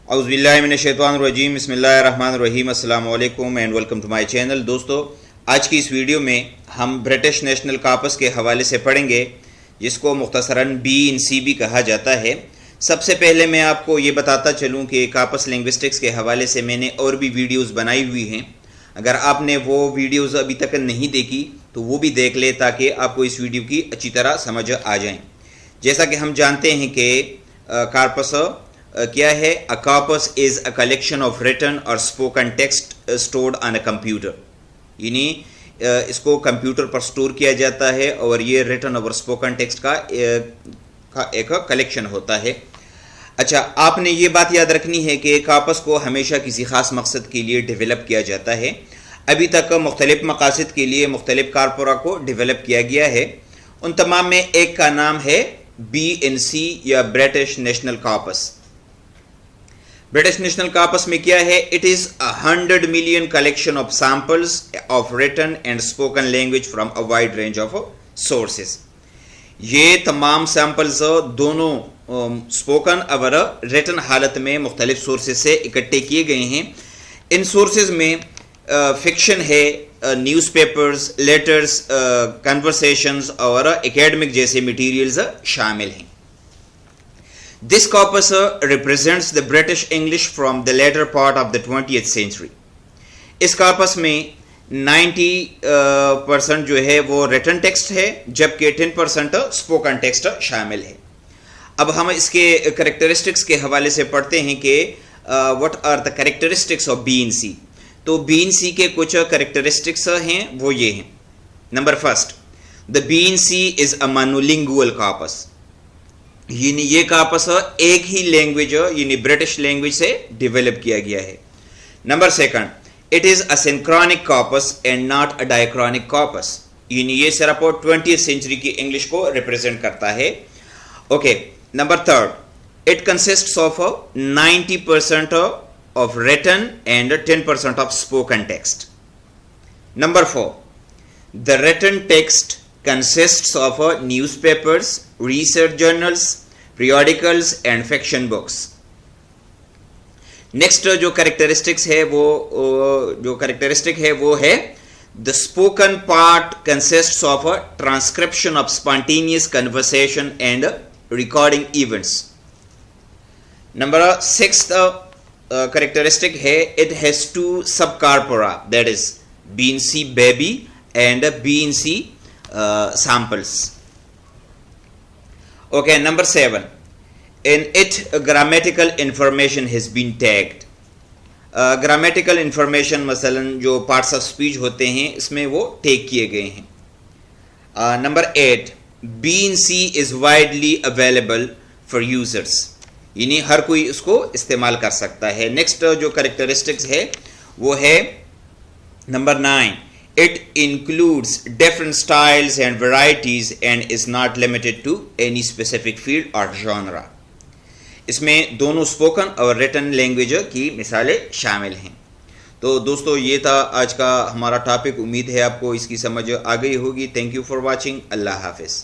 اعوذ باللہ من الشیطان الرجیم بسم اللہ الرحمن الرحیم السلام علیکم and welcome to my channel. دوستو، آج کی اس ویڈیو میں ہم برٹش نیشنل کارپس کے حوالے سے پڑھیں گے، جس کو مختصراً BNC بھی کہا جاتا ہے۔ سب سے پہلے میں آپ کو یہ بتاتا چلوں کہ کارپس لنگوسٹکس کے حوالے سے میں نے اور بھی ویڈیوز بنائی ہوئی ہیں۔ اگر آپ نے وہ ویڈیوز ابھی تک نہیں دیکھی تو وہ بھی دیکھ لے تاکہ آپ کو اس ویڈیو کی اچھی طرح سمجھ آ جائیں۔ جیسا کہ ہم جانتے ہیں کہ کارپس کیا ہے؟ A corpus is a collection of written or spoken text stored on a computer، یعنی اس کو کمپیوٹر پر سٹور کیا جاتا ہے اور یہ ریٹن اور اسپوکن ٹیکسٹ کا ایک کلیکشن ہوتا ہے۔ اچھا، آپ نے یہ بات یاد رکھنی ہے کہ کارپس کو ہمیشہ کسی خاص مقصد کے لیے ڈیولپ کیا جاتا ہے۔ ابھی تک مختلف مقاصد کے لیے مختلف کارپورا کو ڈیولپ کیا گیا ہے۔ ان تمام میں ایک کا نام ہے BNC یا British National Corpus. British National Corpus میں کیا ہے؟ It is 100 million collection of samples of written and spoken language from a wide range of sources. یہ تمام سیمپلز دونوں اسپوکن اور ریٹن حالت میں مختلف سورسز سے اکٹھے کیے گئے ہیں۔ ان سورسز میں فکشن ہے، نیوز پیپرز، لیٹرز، کنورسیشنز اور اکیڈمک جیسے میٹیریلز شامل ہیں۔ This corpus represents the British English from the later part of the 20th century۔ اس کارپس میں 90% جو ہے وہ ریٹن ٹیکسٹ ہے، جبکہ 10% اسپوکن ٹیکسٹ شامل ہے۔ اب ہم اس کے کریکٹرسٹکس کے حوالے سے پڑھتے ہیں کہ what are the characteristics of BNC۔ تو BNC کے کچھ کریکٹرسٹکس ہیں، وہ یہ ہیں۔ Number first, the BNC is a monolingual corpus، یعنی یہ کارپس ایک ہی لینگویج یعنی برٹش لینگویج سے ڈیولپ کیا گیا ہے۔ Number second, it is a synchronic corpus and not a diachronic corpus, یعنی یہ صرف 20th سینچری کی انگلش کو ریپرزینٹ کرتا ہے۔ Okay, number third, it consists of 90% of written and 10% of spoken text. Number four, the written text consists of newspapers, research journals, periodicals and fiction books۔ Next جو characteristics ہے وہ ہے the spoken part consists of a transcription of spontaneous conversation and recording events۔ Number sixth characteristic ہے it has two subcorpora، that is BNC baby and BNC samples۔ Okay, number 7, in it grammatical information has been tagged۔ grammatical information مثلا جو parts of speech ہوتے ہیں اس میں وہ tag کیے گئے ہیں۔ number 8، BNC is widely available for users، یعنی ہر کوئی اس کو استعمال کر سکتا ہے۔ نیکسٹ جو کریکٹرسٹکس ہے وہ ہے number 9، it includes different styles and varieties and is not limited to any specific field or genre۔ اس میں دونوں اسپوکن اور ریٹن لینگویج کی مثالیں شامل ہیں۔ تو دوستو، یہ تھا آج کا ہمارا ٹاپک۔ امید ہے آپ کو اس کی سمجھ آ گئی ہوگی۔ Thank you for watching. اللہ حافظ۔